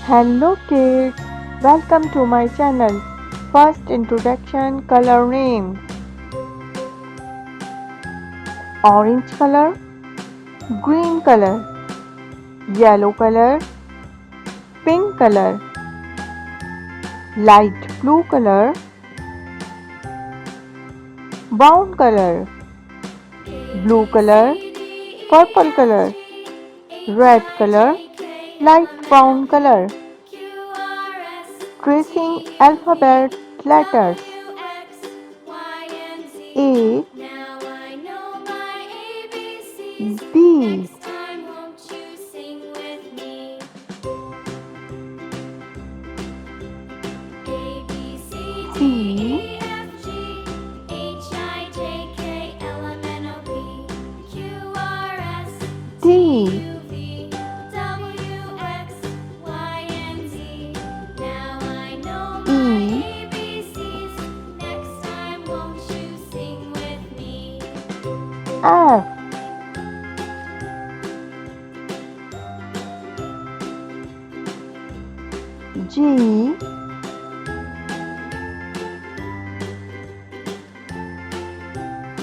Hello kids, welcome to my channel. First introduction, color names. Orange color, green color, yellow color, pink color, light blue color, brown color, blue color, purple color, red color, light brown color. Tracing alphabet letters. A, B, C, D, F, G,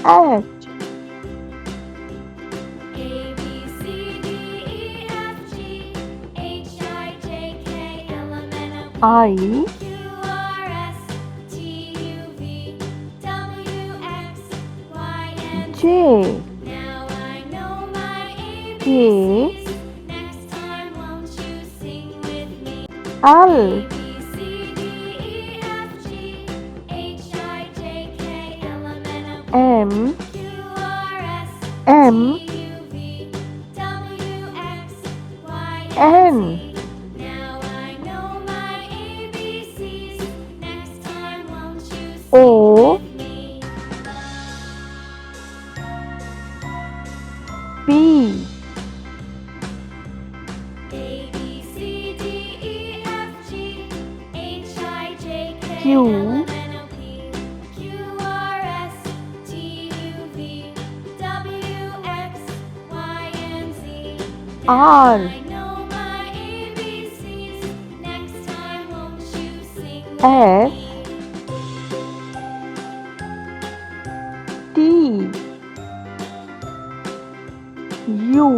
H, I, J, K, L, M, N, O, P, Q, R, S, T, U,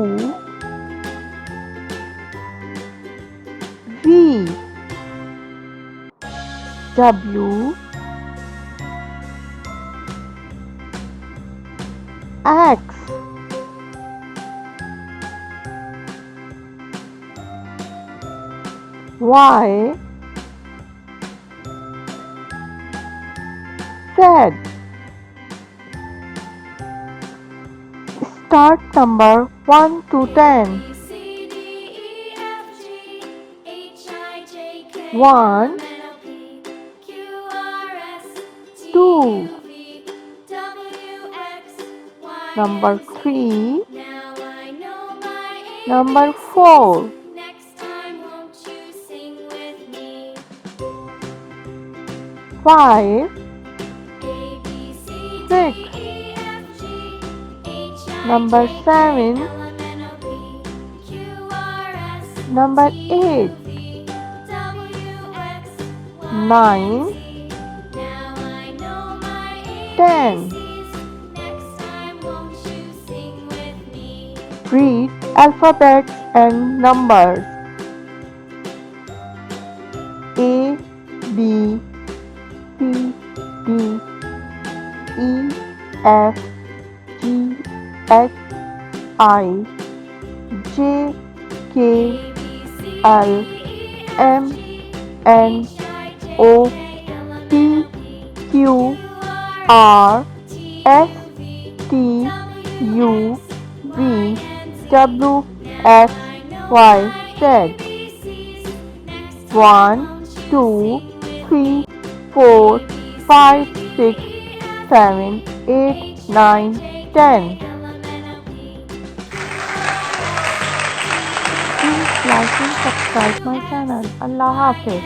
V, W, X, Y, Z. Start number 1 to 10. 1, 2, number 3, number 4, 5, 6, number 7, number 8, 9, 10. Read alphabets and numbers. A, B, C, D, E, F, G, H, I, J, K, L, M, N, O, P, Q, R, S, T, U, V, W, X, Y, Z. 1, 2, 3, 4, 5, 6, 7, 8, 9, 10. Please like and subscribe my channel. Allah Hafiz.